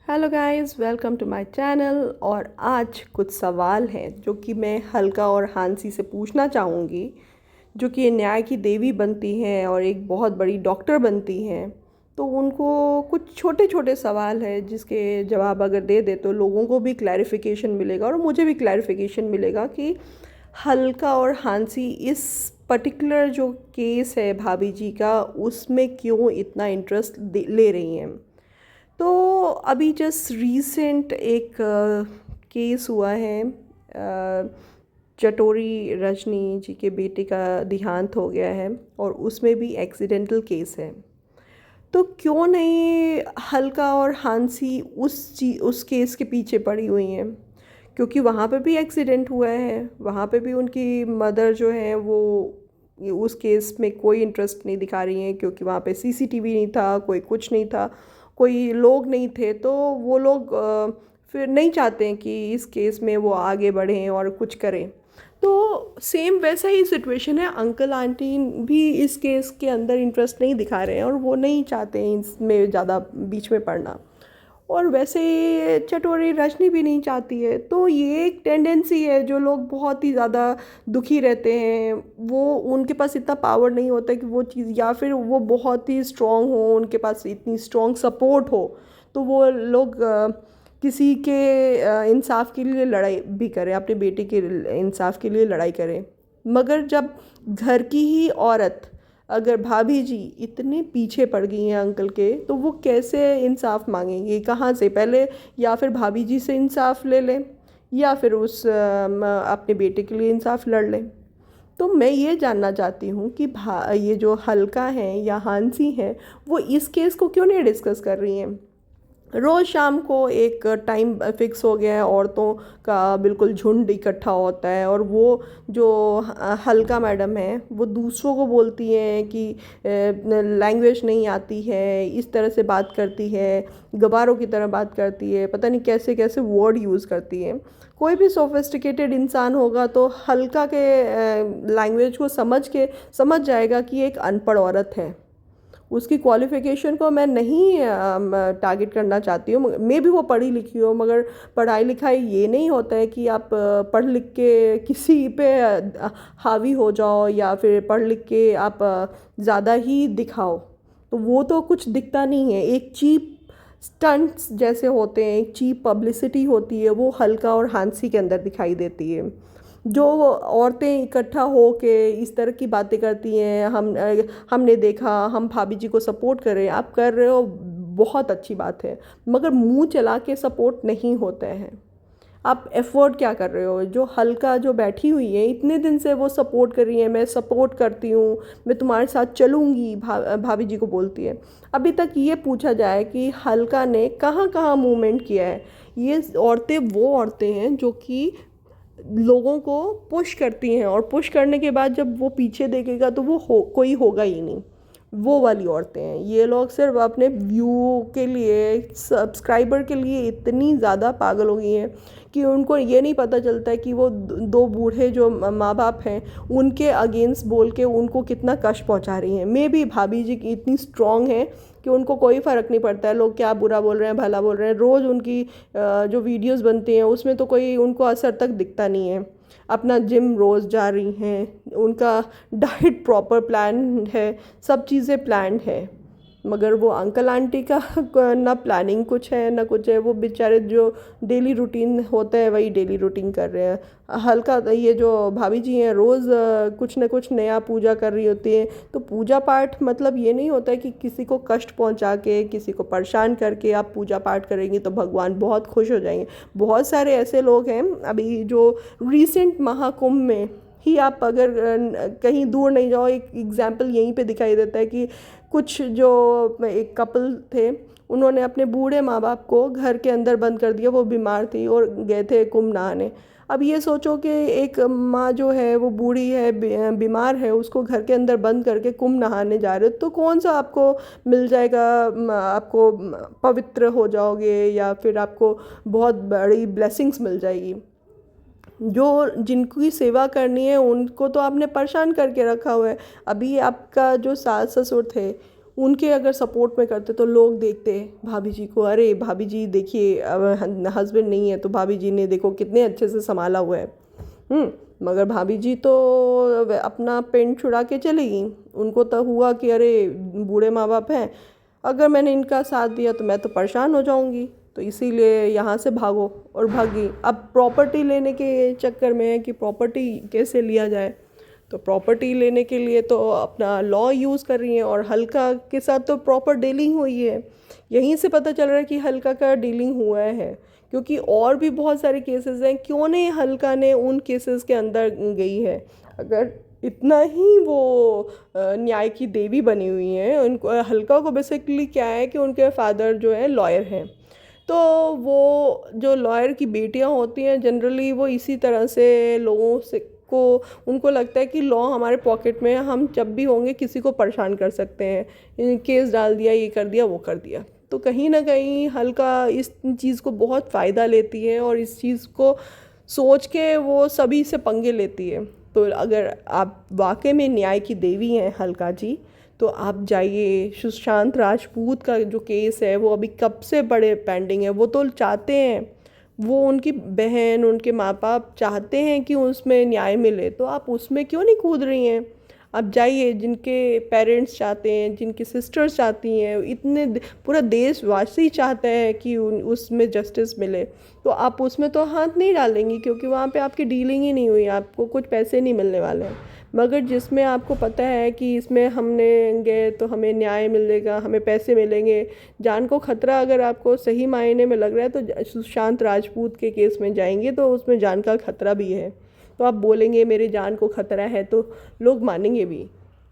Hello guys, welcome to my channel. और आज कुछ सवाल हैं जो कि मैं हल्का और हांसी से पूछना चाहूँगी, जो कि न्याय की देवी बनती हैं और एक बहुत बड़ी डॉक्टर बनती हैं। तो उनको कुछ छोटे छोटे सवाल हैं जिसके जवाब अगर दे दे तो लोगों को भी क्लैरिफिकेशन मिलेगा और मुझे भी क्लैरिफिकेशन मिलेगा कि हल्का और हांसी इस पर्टिकुलर जो केस है भाभी जी का, उसमें क्यों इतना इंटरेस्ट ले रही हैं। तो अभी जस्ट रीसेंट एक केस हुआ है। चटोरी रजनी जी के बेटे का देहांत हो गया है और उसमें भी एक्सीडेंटल केस है। तो क्यों नहीं हल्का और हांसी उस केस के पीछे पड़ी हुई हैं, क्योंकि वहाँ पे भी एक्सीडेंट हुआ है, वहाँ पे भी उनकी मदर जो है वो उस केस में कोई इंटरेस्ट नहीं दिखा रही हैं, क्योंकि वहाँ पे सीसीटीवी नहीं था, कोई कुछ नहीं था, कोई लोग नहीं थे। तो वो लोग फिर नहीं चाहते हैं कि इस केस में वो आगे बढ़ें और कुछ करें। तो सेम वैसा ही सिचुएशन है, अंकल आंटी भी इस केस के अंदर इंटरेस्ट नहीं दिखा रहे हैं और वो नहीं चाहते हैं इसमें ज़्यादा बीच में पड़ना। और वैसे चटोरी रजनी भी नहीं चाहती है। तो ये एक टेंडेंसी है, जो लोग बहुत ही ज़्यादा दुखी रहते हैं, वो उनके पास इतना पावर नहीं होता कि वो चीज़, या फिर वो बहुत ही स्ट्रॉन्ग हो, उनके पास इतनी स्ट्रॉन्ग सपोर्ट हो, तो वो लोग किसी के इंसाफ के लिए लड़ाई भी करें, अपने बेटे के इंसाफ के लिए लड़ाई करें। मगर जब घर की ही औरत, अगर भाभी जी इतने पीछे पड़ गई हैं अंकल के, तो वो कैसे इंसाफ मांगेंगी, कहाँ से पहले? या फिर भाभी जी से इंसाफ ले लें, या फिर अपने बेटे के लिए इंसाफ लड़ लें। तो मैं ये जानना चाहती हूँ कि ये जो हल्का हैं या हांसी हैं, वो इस केस को क्यों नहीं डिस्कस कर रही हैं। रोज़ शाम को एक टाइम फिक्स हो गया है, औरतों का बिल्कुल झुंड इकट्ठा होता है, और वो जो हल्का मैडम है वो दूसरों को बोलती हैं कि लैंग्वेज नहीं आती है, इस तरह से बात करती है, गवारों की तरह बात करती है, पता नहीं कैसे कैसे वर्ड यूज़ करती है। कोई भी सोफिस्टिकेटेड इंसान होगा तो हल्का के लैंग्वेज को समझ जाएगा कि एक अनपढ़ औरत है। उसकी क्वालिफ़िकेशन को मैं नहीं टारगेट करना चाहती हूँ, मे भी वो पढ़ी लिखी हो, मगर पढ़ाई लिखाई ये नहीं होता है कि आप पढ़ लिख के किसी पे हावी हो जाओ, या फिर पढ़ लिख के आप ज़्यादा ही दिखाओ। तो वो तो कुछ दिखता नहीं है, एक चीप स्टंट्स जैसे होते हैं, एक चीप पब्लिसिटी होती है, वो हल्का और हांसी के अंदर दिखाई देती है। जो औरतें इकट्ठा हो के इस तरह की बातें करती हैं, हमने देखा, हम भाभी जी को सपोर्ट कर रहे हैं, आप कर रहे हो, बहुत अच्छी बात है, मगर मुंह चला के सपोर्ट नहीं होता है। आप एफर्ट क्या कर रहे हो? जो हल्का जो बैठी हुई है इतने दिन से, वो सपोर्ट कर रही है, मैं सपोर्ट करती हूँ, मैं तुम्हारे साथ चलूँगी, भाभी जी को बोलती है। अभी तक ये पूछा जाए कि हल्का ने कहाँ कहाँ मूवमेंट किया है। ये औरतें वो औरतें हैं जो कि लोगों को पुश करती हैं, और पुश करने के बाद जब वो पीछे देखेगा तो वो कोई होगा ही नहीं। वो वाली औरतें हैं ये लोग। सिर्फ अपने व्यू के लिए, सब्सक्राइबर के लिए इतनी ज़्यादा पागल हो गई हैं कि उनको ये नहीं पता चलता है कि वो दो बूढ़े जो माँ बाप हैं उनके अगेंस्ट बोल के उनको कितना कष्ट पहुँचा रही हैं। मे भी भाभी जी की इतनी स्ट्रॉन्ग है कि उनको कोई फ़र्क नहीं पड़ता है लोग क्या बुरा बोल रहे हैं, भला बोल रहे हैं। रोज़ उनकी जो वीडियोस बनती हैं उसमें तो कोई उनको असर तक दिखता नहीं है। अपना जिम रोज़ जा रही हैं, उनका डाइट प्रॉपर प्लान है, सब चीज़ें प्लान्ड है। मगर वो अंकल आंटी का ना प्लानिंग कुछ है ना कुछ है। वो बेचारे जो डेली रूटीन होता है वही डेली रूटीन कर रहे हैं। हल्का ये जो भाभी जी हैं रोज़ कुछ ना कुछ नया पूजा कर रही होती है। तो पूजा पाठ मतलब ये नहीं होता है कि किसी को कष्ट पहुंचा के, किसी को परेशान करके आप पूजा पाठ करेंगी तो भगवान बहुत खुश हो जाएंगे। बहुत सारे ऐसे लोग हैं, अभी जो रिसेंट महाकुंभ में ही आप अगर कहीं दूर नहीं जाओ, एक एग्जाम्पल यहीं पे दिखाई देता है कि कुछ जो एक कपल थे, उन्होंने अपने बूढ़े माँ बाप को घर के अंदर बंद कर दिया। वो बीमार थी और गए थे कुंभ नहाने। अब ये सोचो कि एक माँ जो है वो बूढ़ी है, बीमार है, उसको घर के अंदर बंद करके कुंभ नहाने जा रहे हो, तो कौन सा आपको मिल जाएगा? आपको पवित्र हो जाओगे या फिर आपको बहुत बड़ी ब्लेसिंग्स मिल जाएगी। जो जिनकी सेवा करनी है उनको तो आपने परेशान करके रखा हुआ है। अभी आपका जो सास ससुर थे उनके अगर सपोर्ट में करते तो लोग देखते भाभी जी को, अरे भाभी जी देखिए अब हस्बैंड नहीं है तो भाभी जी ने देखो कितने अच्छे से संभाला हुआ है। मगर भाभी जी तो अपना पेन छुड़ा के चली गई। उनको तो हुआ कि अरे बूढ़े माँ बाप हैं, अगर मैंने इनका साथ दिया तो मैं तो परेशान हो जाऊंगी, तो इसीलिए यहाँ से भागो, और भागी। अब प्रॉपर्टी लेने के चक्कर में है कि प्रॉपर्टी कैसे लिया जाए, तो प्रॉपर्टी लेने के लिए तो अपना लॉ यूज़ कर रही हैं, और हल्का के साथ तो प्रॉपर डीलिंग हुई है। यहीं से पता चल रहा है कि हल्का का डीलिंग हुआ है, क्योंकि और भी बहुत सारे केसेस हैं, क्यों नहीं हल्का ने उन केसेस के अंदर गई है। अगर इतना ही वो न्याय की देवी बनी हुई हैं, उनको हल्का को बेसिकली क्या है कि उनके फादर जो है लॉयर हैं, तो वो जो लॉयर की बेटियां होती हैं जनरली वो इसी तरह से लोगों से को उनको लगता है कि लॉ हमारे पॉकेट में है, हम जब भी होंगे किसी को परेशान कर सकते हैं, केस डाल दिया, ये कर दिया, वो कर दिया। तो कहीं ना कहीं हल्का इस चीज़ को बहुत फ़ायदा लेती है, और इस चीज़ को सोच के वो सभी से पंगे लेती है। तो अगर आप वाकई में न्याय की देवी हैं हल्का जी, तो आप जाइए। सुशांत राजपूत का जो केस है वो अभी कब से बड़े पेंडिंग है, वो तो चाहते हैं, वो उनकी बहन उनके माँ बाप चाहते हैं कि उसमें न्याय मिले, तो आप उसमें क्यों नहीं कूद रही हैं। आप जाइए, जिनके पेरेंट्स चाहते हैं, जिनकी सिस्टर्स चाहती हैं, पूरा देशवासी चाहता है कि उसमें जस्टिस मिले, तो आप उसमें तो हाथ नहीं डालेंगी, क्योंकि वहाँ पे आपकी डीलिंग ही नहीं हुई, आपको कुछ पैसे नहीं मिलने वाले हैं। मगर जिसमें आपको पता है कि इसमें हमने गए तो हमें न्याय मिलेगा, हमें पैसे मिलेंगे, जान को खतरा अगर आपको सही मायने में लग रहा है, तो सुशांत राजपूत के केस में जाएंगे तो उसमें जान का खतरा भी है, तो आप बोलेंगे मेरी जान को खतरा है, तो लोग मानेंगे भी।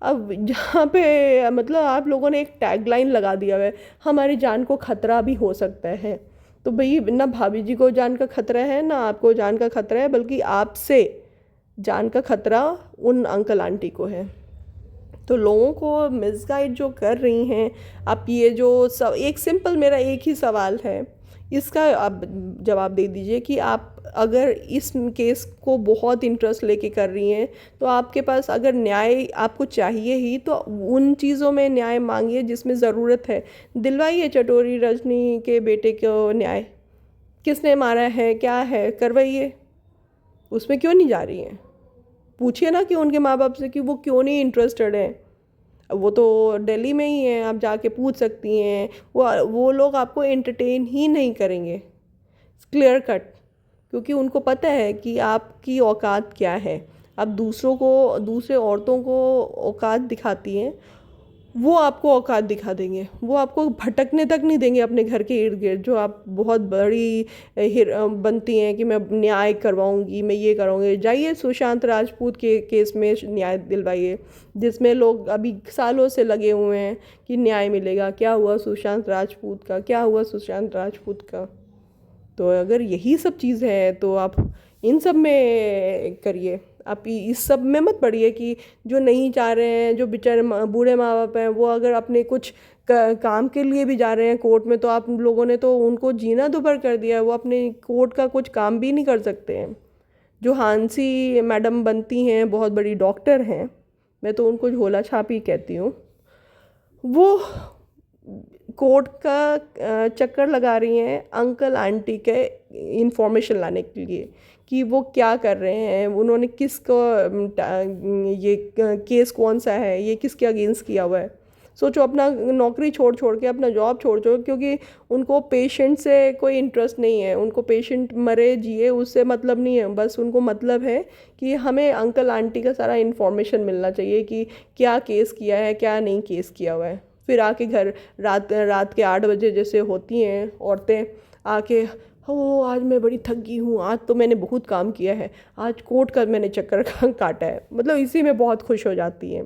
अब जहाँ पे मतलब आप लोगों ने एक टैगलाइन लगा दिया है, हमारी जान को खतरा भी हो सकता है, तो भाई ना भाभी जी को जान का खतरा है, ना आपको जान का खतरा है, बल्कि आपसे जान का खतरा उन अंकल आंटी को है। तो लोगों को मिसगाइड जो कर रही हैं आप, ये जो सब, एक सिंपल मेरा एक ही सवाल है, इसका आप जवाब दे दीजिए कि आप अगर इस केस को बहुत इंटरेस्ट लेके कर रही हैं, तो आपके पास अगर न्याय आपको चाहिए ही, तो उन चीज़ों में न्याय मांगिए जिसमें ज़रूरत है। दिलवाइए चटोरी रजनी के बेटे को न्याय, किसने मारा है, क्या है, करवाइए। उसमें क्यों नहीं जा रही हैं? पूछिए ना कि उनके माँ बाप से कि वो क्यों नहीं इंटरेस्टेड हैं। वो तो दिल्ली में ही हैं, आप जाके पूछ सकती हैं, वो लोग आपको एंटरटेन ही नहीं करेंगे, क्लियर कट, क्योंकि उनको पता है कि आपकी औकात क्या है। आप दूसरे औरतों को औकात दिखाती हैं, वो आपको औकात दिखा देंगे, वो आपको भटकने तक नहीं देंगे अपने घर के इर्द गिर्द, जो आप बहुत बड़ी बनती हैं कि मैं न्याय करवाऊंगी, मैं ये कराऊंगी। जाइए सुशांत राजपूत के केस में न्याय दिलवाइए, जिसमें लोग अभी सालों से लगे हुए हैं कि न्याय मिलेगा, क्या हुआ सुशांत राजपूत का, क्या हुआ सुशांत राजपूत का। तो अगर यही सब चीज़ है तो आप इन सब में करिए, आप इस सब में मत पड़िए कि जो नहीं चाह रहे हैं, जो बेचारे बूढ़े माँ बाप हैं, वो अगर अपने कुछ काम के लिए भी जा रहे हैं कोर्ट में, तो आप लोगों ने तो उनको जीना दुभर कर दिया है, वो अपने कोर्ट का कुछ काम भी नहीं कर सकते हैं। जो हांसी मैडम बनती हैं, बहुत बड़ी डॉक्टर हैं, मैं तो उनको झोला छाप ही कहती हूँ, वो कोर्ट का चक्कर लगा रही हैं अंकल आंटी के इंफॉर्मेशन लाने के लिए कि वो क्या कर रहे हैं, उन्होंने किसको ये केस कौन सा है, ये किसके अगेंस्ट किया हुआ है। सोचो, अपना नौकरी छोड़ छोड़ के, अपना जॉब छोड़ छोड़, क्योंकि उनको पेशेंट से कोई इंटरेस्ट नहीं है, उनको पेशेंट मरे जिए उससे मतलब नहीं है, बस उनको मतलब है कि हमें अंकल आंटी का सारा इन्फॉर्मेशन मिलना चाहिए कि क्या केस किया है, क्या नहीं केस किया हुआ है। फिर आके घर रात के 8 बजे जैसे होती हैं औरतें आके, हो आज मैं बड़ी थक गई हूँ, आज तो मैंने बहुत काम किया है, आज कोर्ट का मैंने चक्कर काटा है, मतलब इसी में बहुत खुश हो जाती हैं।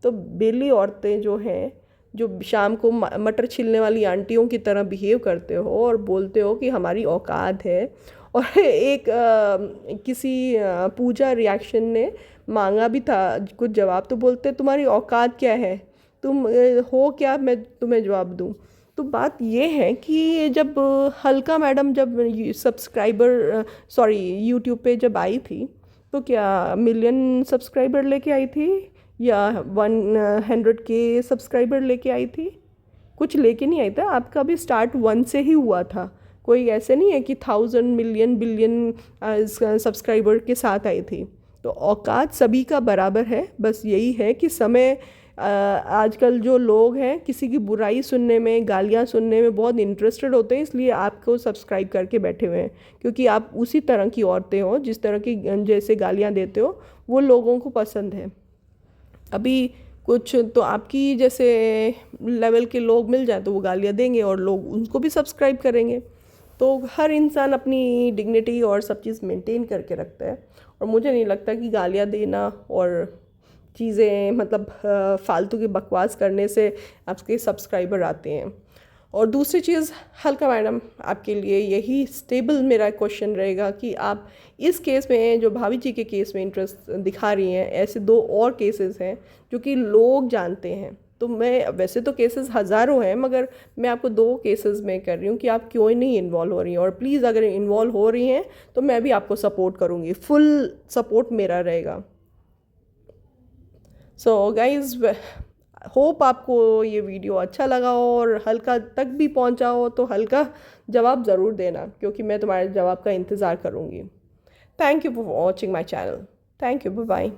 तो बेली औरतें जो हैं, जो शाम को मटर छिलने वाली आंटियों की तरह बिहेव करते हो और बोलते हो कि हमारी औकात है, और एक किसी पूजा रिएक्शन ने मांगा भी था कुछ जवाब, तो बोलते तुम्हारी औकात क्या है, तुम हो क्या, मैं तुम्हें जवाब दूं। तो बात ये है कि जब हल्का मैडम जब यूट्यूब पे जब आई थी, तो क्या मिलियन सब्सक्राइबर लेके आई थी या 100K सब्सक्राइबर लेके आई थी? कुछ लेके नहीं आई था, आपका भी स्टार्ट 1 से ही हुआ था। कोई ऐसे नहीं है कि 1000 मिलियन बिलियन सब्सक्राइबर के साथ आई थी। तो औकात सभी का बराबर है, बस यही है कि समय आजकल जो लोग हैं किसी की बुराई सुनने में, गालियाँ सुनने में बहुत इंटरेस्टेड होते हैं, इसलिए आपको सब्सक्राइब करके बैठे हुए हैं, क्योंकि आप उसी तरह की औरतें हो, जिस तरह की जैसे गालियाँ देते हो वो लोगों को पसंद है। अभी कुछ तो आपकी जैसे लेवल के लोग मिल जाए तो वो गालियाँ देंगे और लोग उनको भी सब्सक्राइब करेंगे। तो हर इंसान अपनी डिग्निटी और सब चीज़ मेंटेन करके रखता है, और मुझे नहीं लगता कि गालियाँ देना और चीज़ें मतलब फालतू की बकवास करने से आपके सब्सक्राइबर आते हैं। और दूसरी चीज़, हल्का मैडम, आपके लिए यही स्टेबल मेरा क्वेश्चन रहेगा कि आप इस केस में, जो भाभी जी के केस में इंटरेस्ट दिखा रही हैं, ऐसे 2 और केसेस हैं जो कि लोग जानते हैं। तो मैं, वैसे तो केसेस हज़ारों हैं, मगर मैं आपको 2 केसेस में कर रही हूँ कि आप क्यों नहीं इन्वॉल्व हो रही हैं। और प्लीज़ अगर इन्वॉल्व हो रही हैं तो मैं भी आपको सपोर्ट करूँगी, फुल सपोर्ट मेरा रहेगा। सो गाइज, होप आपको ये वीडियो अच्छा लगा हो और हल्का तक भी पहुंचा हो, तो हल्का जवाब ज़रूर देना, क्योंकि मैं तुम्हारे जवाब का इंतज़ार करूँगी। Thank you for watching my channel. Thank you, bye bye.